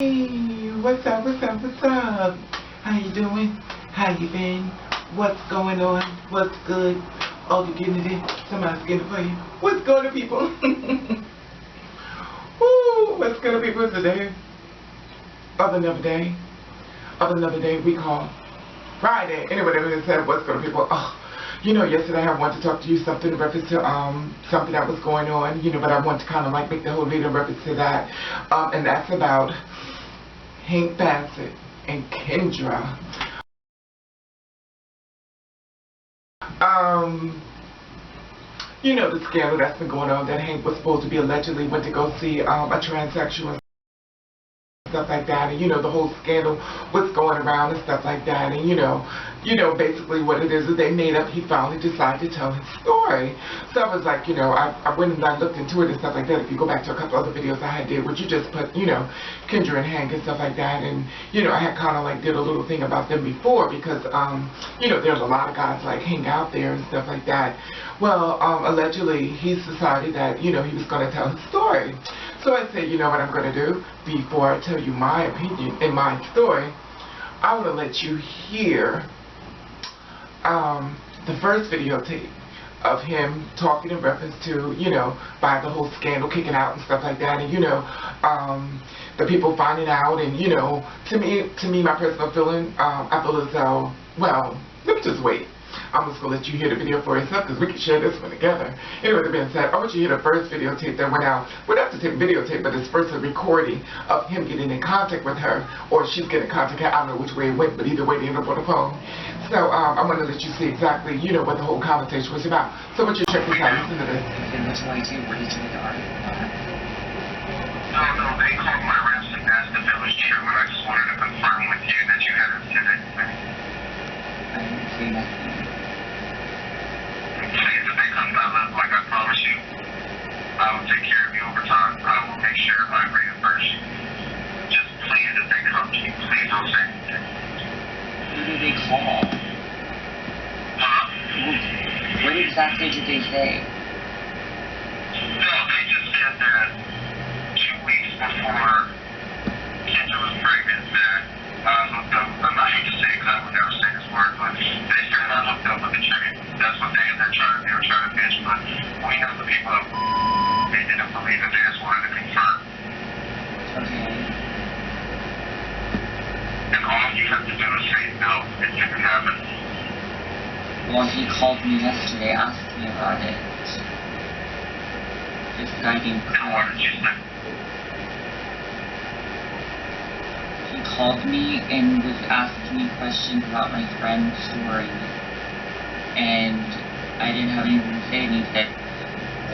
Hey, what's up, what's up, what's up? How you doing? How you been? What's going on? What's good? Oh, you're getting it in? Somebody's getting it for you. What's going on, people? Woo, what's going on, people? Today of another day we call Friday. Anyway, they said, what's going on, people? Oh, you know, yesterday I wanted to talk to you something in reference to something that was going on, you know, but I want to kind of like make the whole video in reference to that, and that's about Baskett and Kendra. You know, the scandal that's been going on, that Hank was supposed to be allegedly went to go see a transsexual and stuff like that, and you know, the whole scandal, what's going around and stuff like that, and you know, basically what it is they made up, he finally decided to tell his story. So I was like, you know, I went and I looked into it and stuff like that. If you go back to a couple other videos I had did, would you just put, you know, Kendra and Hank and stuff like that, and you know, I had kind of like did a little thing about them before, because you know, there's a lot of guys like hang out there and stuff like that. Well, allegedly he's decided that, you know, he was going to tell his story. So I said, you know what I'm going to do? Before I tell you my opinion and my story, I want to let you hear the first videotape of him talking in reference to, you know, by the whole scandal kicking out and stuff like that, and you know, the people finding out, and you know, to me, my personal feeling, I feel as though, well, let me just wait. I'm just going to let you hear the video for yourself, because we can share this one together. Anyway, that being said, I want you to hear the first videotape that went out. We don't have to take videotape, but it's first a recording of him getting in contact with her, or she's getting in contact. I don't know which way it went, but either way, they ended up on the phone. So I'm going to let you see exactly, you know, what the whole conversation was about. So I want you to check this out. Listen to this. Where did you get the article? No, they called my arrest and asked if it was true, and I just wanted to confirm with you that you hadn't said anything. I didn't say nothing. Please, if they come down, like I promise you, I will take care of you over time. I will make sure I reimburse you. Just please, if they come to you, please don't say anything. Who did they call? Huh? What exactly did they say? No, they just said that 2 weeks before Kendra was pregnant, that I hooked up, I hate to say it because I would never say this word, but they said I hooked up with the chicken. That's what they were trying to bitch, but we know the people of they didn't believe it, they just wanted to confirm. Okay. And all you have to do is say no, it didn't happen. Well, he called me yesterday, asked me about it. This guy named And what did you say? He called me and was asking me questions about my friend's story. And I didn't have anything to say, and he said,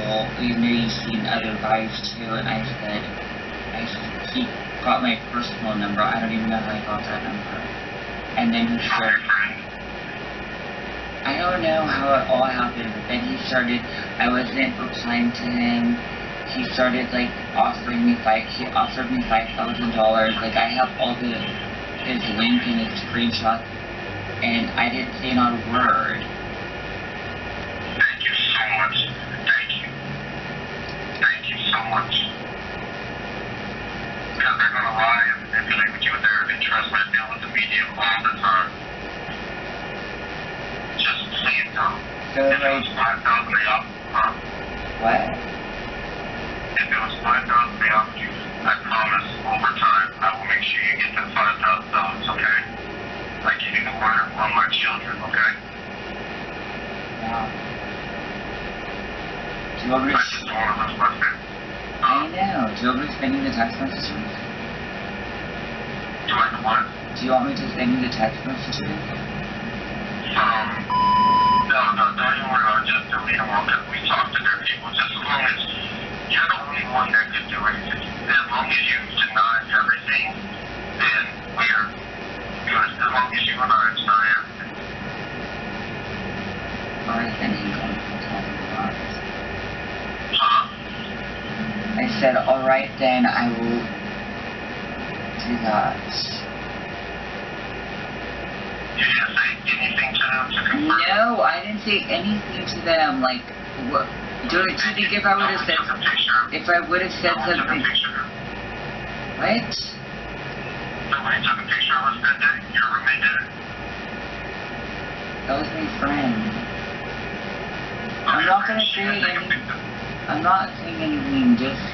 well, you know, you've seen other guys too, and I said, he got my personal number, I don't even know how he got that number. And then he started, I don't know how it all happened, but then he started, I wasn't replying to him, he started like offering me $5,000, like I have all his link and his screenshots, and I didn't say not a word. Thank you so much. Thank you. Thank you so much. Because they're going to lie and manipulate with you with their interest. I deal with the media all the time. Just please don't. So if it was 5,000 they offered, What? If it was 5,000 they offered you, I promise over time I will make sure you get that $5,000, okay? Like you didn't murder one of my children, okay? Wow. Do you want me to... I just don't want to lose my family. I know. Do you want me to send you the text messages? Do you like the what? Do you want me to send you the text messages? No, don't even worry about it. Just delete them all, because we talk to their people. Just as long as you're the only one that could do anything. As long as you deny everything, then we're good. As long as you and I deny everything. Alright, then you can tell me about it. Huh? I said, alright then, I will do that. You didn't say anything to them to confirm? No, I didn't say anything to them, like, what? Do you think if I would have said something? If I would have said something... What? took a picture of us that day? Your roommate did it? That was my friend. Oh, I'm your not friend, gonna she say didn't take a anything. picture. I'm not saying anything, just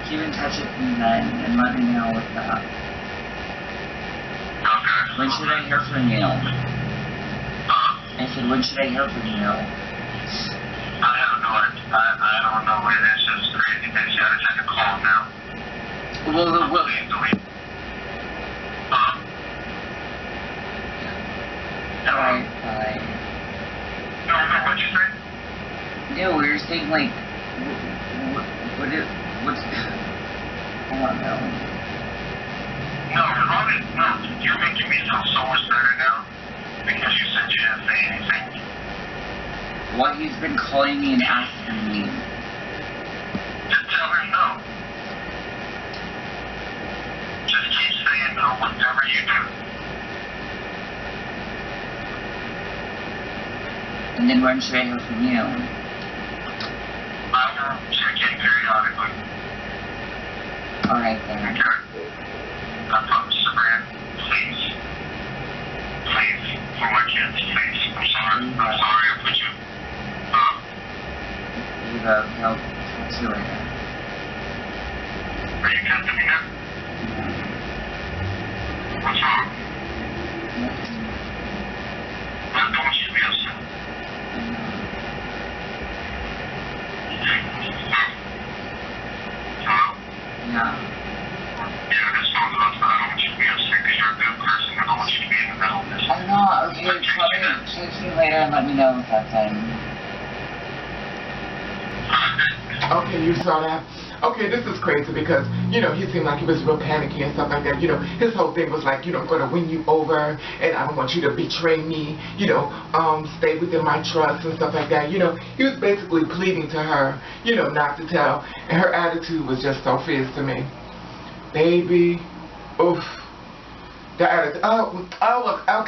keep in touch with me then and let me know what's up. Okay. When should I hear from you? Huh? I said, when should I hear from you? I have no idea. I don't know. It's just crazy. They just gotta check the call now. Well, Delete. Huh? alright, bye. No, what'd you say? No, we were saying, like, what's, I don't know. No, as long as, no, you're making me feel so much better now because you said you didn't say anything. What he's been calling me and asking me. Just tell him no. Just keep saying no, whatever you do. And then when should I hear from you? I will check in periodically. Alright then. Okay? I promise, Sabrina. Please. Please. For my kids, please. I'm sorry. I'm sorry I put you. I'll talk to you later. Are you testing me now? What's wrong? I don't want you to be upset. Hello? Yeah. Yeah, this sounds about that. I don't want you to be upset because you're a good person. I don't want you to be in the middle of this. I'm not. Okay, text me later and let me know what's happening. Okay, you saw that? Okay, this is crazy because, you know, he seemed like he was real panicky and stuff like that. You know, his whole thing was like, you know, I'm going to win you over and I don't want you to betray me, you know, stay within my trust and stuff like that. You know, he was basically pleading to her, you know, not to tell. And her attitude was just so fierce to me. Baby, oof. The attitude, oh,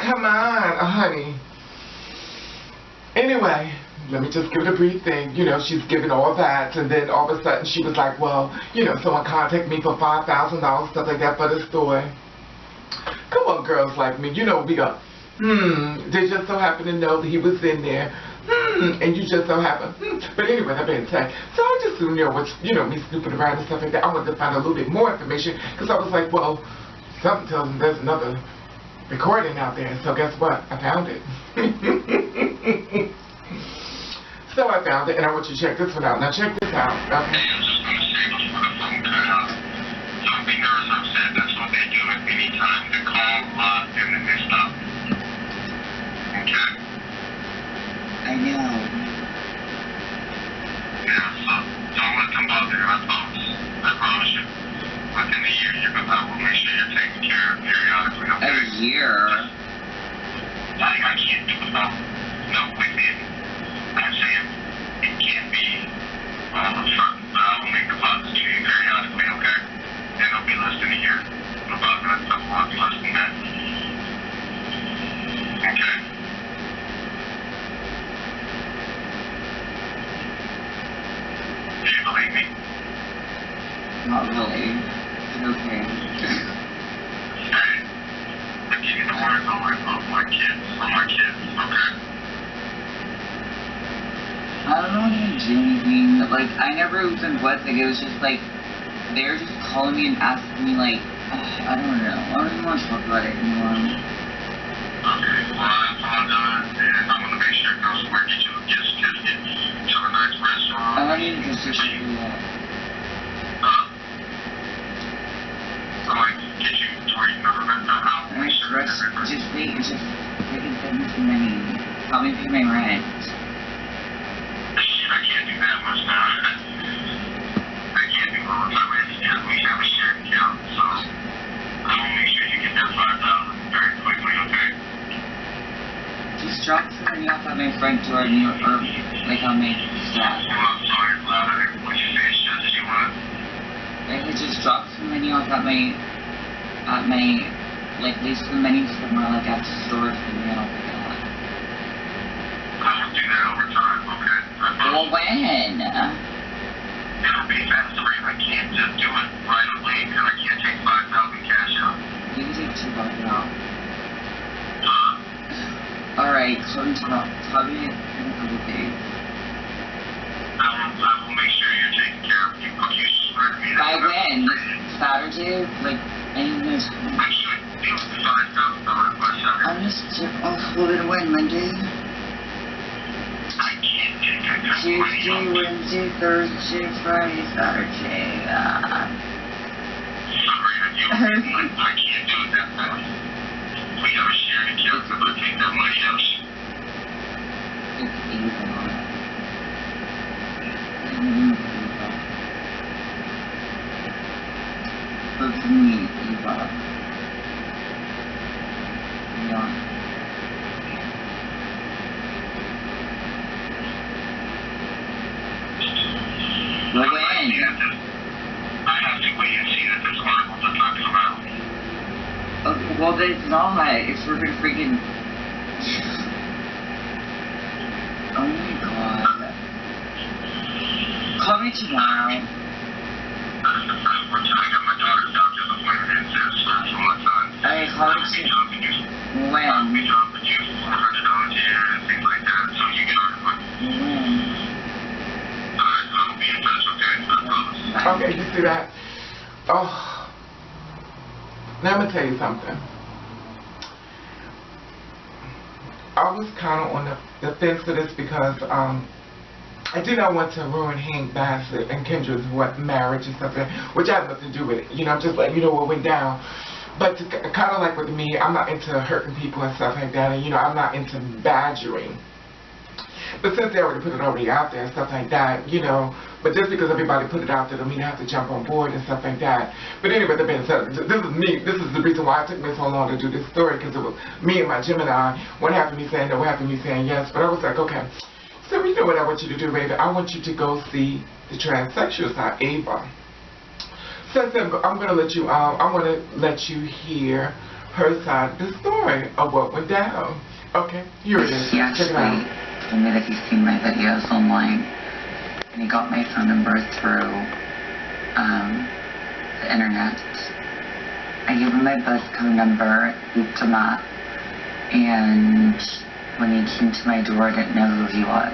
come on, honey. Anyway. Let me just give it a brief thing. You know, she's given all that, and then all of a sudden she was like, well, you know, someone contacted me for $5,000, stuff like that for the store. Come on, girls like me. You know, we go, they just so happen to know that he was in there, and you just so happen, But anyway, that being said, so I just, you know, was, you know, me snooping around and stuff like that. I wanted to find a little bit more information, because I was like, well, something tells me there's another recording out there, so guess what? I found it. So I found it, and I want you to check this one out. Now check this out. Hey, I'm just going to say before the phone cut out, don't be nervous or upset. That's what they do at any time. They call, and then they stop. Okay? I know. Yeah, so don't let them bother you, I promise. I promise you. Within a year, I will make sure you're taken care of periodically, okay? A year? I can't do without, no, within. I'm saying it can't be upfront, but I will make deposits to you periodically, okay? And it'll be less than a year. About that, a lot less than that. Okay? Do you believe me? Not really. Okay. Hey, I give you the word of my kids, okay? I don't know how to do anything. Like, I never even was. Like, it was just like, they were just calling me and asking me, like, I don't know. I don't even want to talk about it anymore. Okay, well, I apologize, and I'm going to make sure it goes somewhere, get you a gift certificate to a nice restaurant. I don't need a gift certificate yet. So, like, get you to where you can go to the house, make sure that everybody... Just, they can send me some money. Help me pay my rent. I can't do that much now. I can't do overtime. We have a shared account, so I will make sure you get that $5,000 very quickly, okay? Just drop some money off at my front door, or like on my step. Well, I'm sorry, it's loud. What you say, it's just you want? I could just drop some money off at my, like, leave some money somewhere, like at the store for me, and I'll pick it up. I will do that over time, okay? Well, when? It'll be faster. I can't just do it right away because I can't take $5,000 cash out. You Like, call me tomorrow. Call me in a couple days. I will make sure you're taken care of. You swear to me. By when? Saturday? Like, anything is... I should be $5,000 by Saturday. I'm just off holding when? Monday? I can't take that kind of money Tuesday, off. Wednesday, Thursday, Friday, Saturday. Sorry, I can't do it that fast. We have a shared account, so I'll take that money out. It's evil. Look at me, Eva. Yeah. Well, when? I have to wait and see that this article does not come out. Okay, well, then it's not. It's freaking... Oh my god. Call me tomorrow. That's the first one time I got my daughter's doctor's appointment in Sarasota for my son. Hey, call me when? I'll be dropping you $400 here and things like that, so you get on the money. When? I'll be in touch, okay? I promise. Okay, you see that? Oh. Now, let me tell you something. I was kind of on the fence for this because I did not want to ruin Hank Baskett and Kendra's marriage and stuff like that, which had nothing to do with it. You know, I'm just letting you know what went down. But kind of like with me, I'm not into hurting people and stuff like that, and you know, I'm not into badgering. But since they already put it already out there and stuff like that, you know, but just because everybody put it out there, I mean, I have to jump on board and stuff like that. But anyway, that being said, this is me. This is the reason why it took me so long to do this story, because it was me and my Gemini. One half of me saying no, one half of me saying yes. But I was like, okay, so you know what I want you to do, baby? I want you to go see the transsexual side, Ava. So I said, I'm going to let you, I want to let you hear her side of the story of what went down. Okay, here it is. He Check it out. actually told me that he's seen my videos online, and he got my phone number through the internet. I gave him my Baskett number, looped him up, and when he came to my door, I didn't know who he was.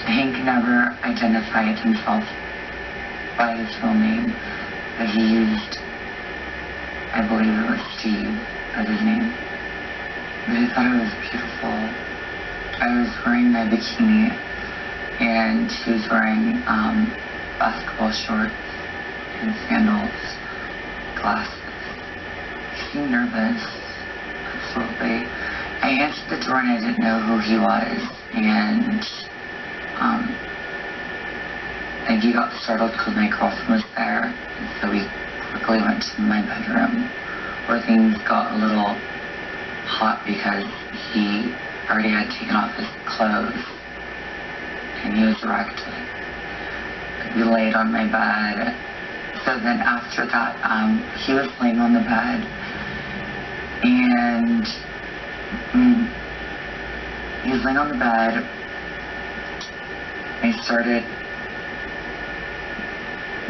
Hank never identified himself by his full name, but he used, I believe it was Steve as his name. But I thought it was beautiful. I was wearing my bikini, and he was wearing basketball shorts and sandals, glasses. He seemed nervous, absolutely. I answered the door and I didn't know who he was, and he got startled because my girlfriend was there, and so we quickly went to my bedroom, where things got a little hot because he already had taken off his clothes and he was erect. We laid on my bed. So then after that, he was laying on the bed, and he was laying on the bed. I started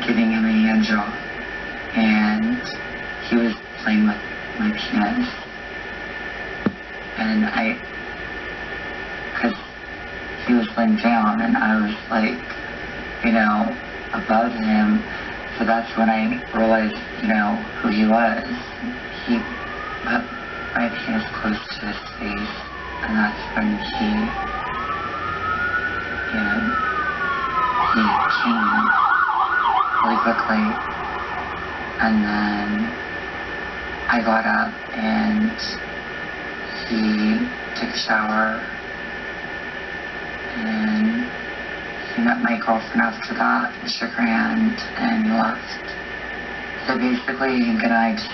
giving him a hand job, and he was playing with my penis. And because he was laying down and I was like, you know, above him, so that's when I realized, you know, who he was. He put my penis close to his face, and that's when he came really quickly, and then I got up and he took a shower, and he met my girlfriend after that and shook her hand and left. So basically, Hank and I just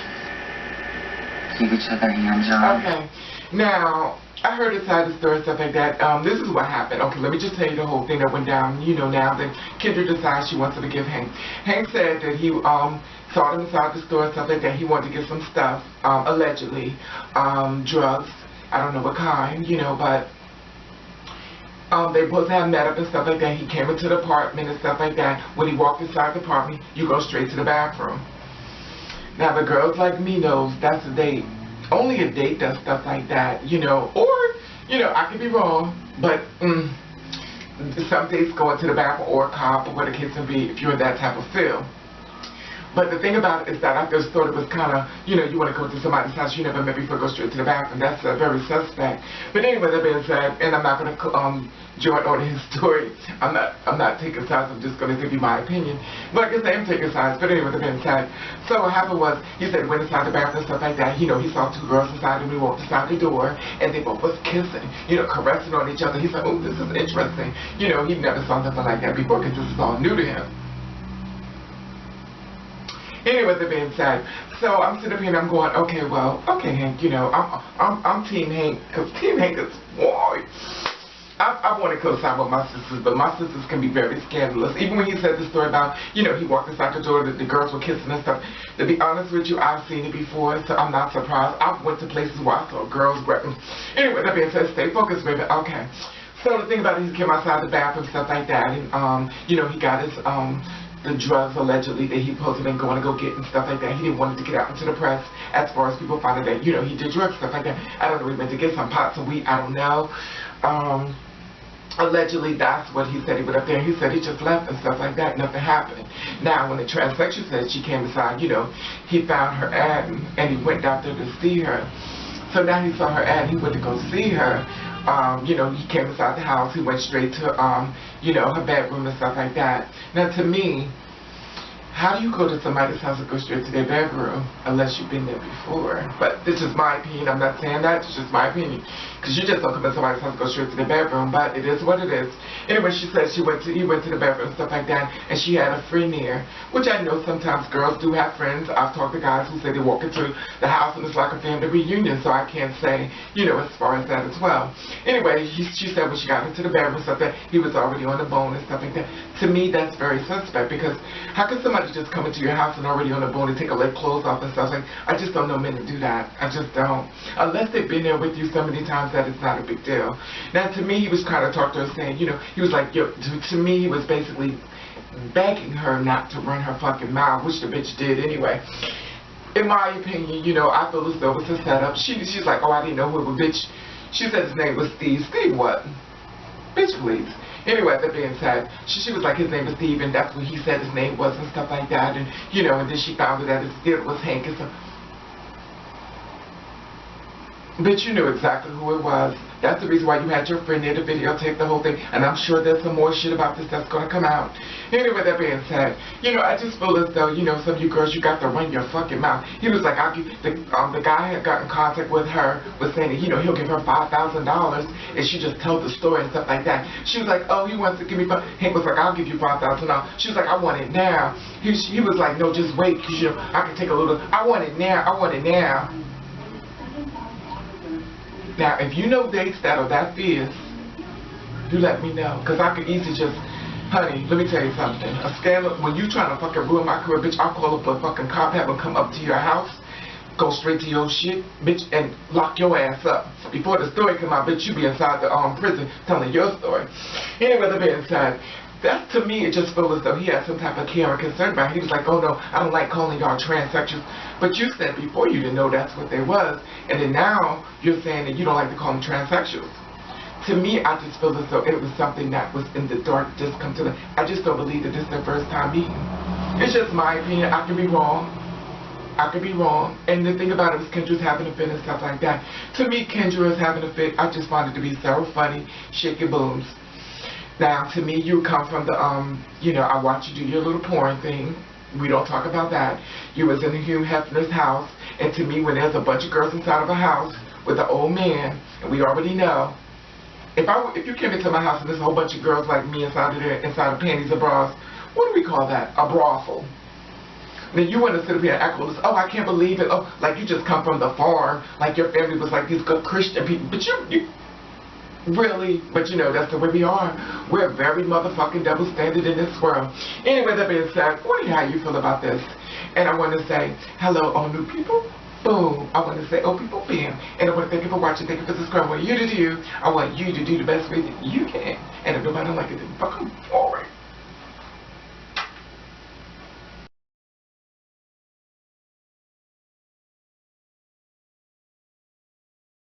gave each other hand jobs. Okay. Now, I heard his side of the story, stuff like that. This is what happened. Okay, let me just tell you the whole thing that went down. You know now that Kendra decides she wants to forgive Hank. Hank said that he saw them inside the store, stuff like that. He wanted to get some stuff, allegedly, drugs. I don't know what kind, you know, but they both had met up and stuff like that. He came into the apartment and stuff like that. When he walked inside the apartment, you go straight to the bathroom. Now, the girls like me knows that's a date. only a date does stuff like that, you know, or, you know, I could be wrong, but some dates going to the bathroom or a cop or what the case may be if you're in that type of feel. But the thing about it is that I just thought it was kind of, you know, you want to go to somebody's house you never met before, go straight to the bathroom. That's very suspect. But anyway, that being said, and I'm not going to join on his story. I'm not taking sides. I'm just going to give you my opinion. But I guess I am taking sides. But anyway, that being said, so what happened was he said he went inside the bathroom and stuff like that. You know, he saw two girls inside and we walked inside the door and they both was kissing, you know, caressing on each other. He said, oh, this is interesting. You know, he never saw nothing like that before because this is all new to him. Anyway, that being said, so I'm sitting up here and I'm going, okay, well, okay, Hank, you know, I'm Team Hank, because Team Hank is, boy, I want to co-sign with my sisters, but my sisters can be very scandalous. Even when he said the story about, you know, he walked inside the door, the girls were kissing and stuff. To be honest with you, I've seen it before, so I'm not surprised. I've went to places where I saw girls grabbing. Anyway, that being said, stay focused, baby. Okay. So the thing about it, he came outside the bathroom, stuff like that, and, you know, he got his, the drugs allegedly that he supposed to been going to go get and stuff like that. He didn't want it to get out into the press as far as people finding that, you know, he did drugs, stuff like that. I don't know, he went to get some pot, some weed, I don't know. Allegedly, that's what he said. He went up there and he said he just left and stuff like that. Nothing happened. Now, when the transsexual said she came inside, you know, he found her ad and he went out there to see her. So now he saw her ad, he went to go see her. You know, he came inside the house, he went straight to, you know, her bedroom and stuff like that. Now, to me, how do you go to somebody's house and go straight to their bedroom unless you've been there before? But this is my opinion. I'm not saying that. It's just my opinion. Because you just don't come to somebody's house and go straight to their bedroom. But it is what it is. Anyway, she said he went to the bedroom and stuff like that. And she had a friend there. Which I know sometimes girls do have friends. I've talked to guys who say they walk into the house and it's like a family reunion. So I can't say, you know, as far as that as well. Anyway, she said when she got into the bedroom and stuff that he was already on the bone and stuff like that. To me, that's very suspect. Because how can somebody just come into your house and already on the bone and take a leg clothes off and stuff like I just don't know men to do that. I just don't. Unless they've been there with you so many times that it's not a big deal. Now to me he was kind of talking to her saying, you know, he was like, yo, to me he was basically begging her not to run her fucking mouth, which the bitch did anyway. In my opinion, you know, I feel as though it's a setup. She's like, oh, I didn't know who it was, bitch. She said his name was Steve. Steve what? Bitch, please. Anyway, that being said, she was like, his name is Steve, and that's what he said his name was and stuff like that. And, you know, and then she found out that it was Hank and stuff. Bitch, you knew exactly who it was. That's the reason why you had your friend there to videotape the whole thing. And I'm sure there's some more shit about this that's going to come out. Anyway, that being said, you know, I just feel as though, you know, some of you girls, you got to run your fucking mouth. He was like, the guy had got in contact with her, was saying that, you know, he'll give her $5,000 and she just tells the story and stuff like that. She was like, oh, he wants to give me Hank was like, I'll give you $5,000. She was like, I want it now. He was like, no, just wait, because, you know, I can take a little, I want it now, I want it now. Now, if you know dates that are that fierce, you let me know. Because I could easily just, honey, let me tell you something. A scandal, when you trying to fucking ruin my career, bitch, I'll call up a fucking cop, have them come up to your house, go straight to your shit, bitch, and lock your ass up. Before the story come out, bitch, you be inside the prison telling your story. Anyway, that being said, that to me, it just feels as though he had some type of care or concern about it. He was like, oh no, I don't like calling y'all transsexuals. But you said before you didn't know that's what they was. And then now you're saying that you don't like to call them transsexuals. To me, I just feel as though it was something that was in the dark, just come to the, I just don't believe that this is their first time meeting. It's just my opinion. I could be wrong. I could be wrong. And the thing about it was Kendra's having a fit and stuff like that. To me, Kendra is having a fit. I just found it to be so funny. Shake your booms. Now, to me, you come from the, you know, I watch you do your little porn thing. We don't talk about that. You was in Hugh Hefner's house, and to me, when there's a bunch of girls inside of a house with an old man, and we already know, if you came into my house and there's a whole bunch of girls like me inside of panties and bras, what do we call that? A brothel. Then you want to sit up here and act like, oh, I can't believe it. Oh, like you just come from the farm, like your family was like these good Christian people, but you really, but you know, that's the way we are. We're very motherfucking double standard in this world. Anyway, that being said, what how you feel about this? And I want to say, hello, all new people. Boom. I want to say, oh, people, bam. And I want to thank you for watching. Thank you for subscribing. What you to do, I want you to do the best way that you can. And if nobody don't like it, then fuck them. All right.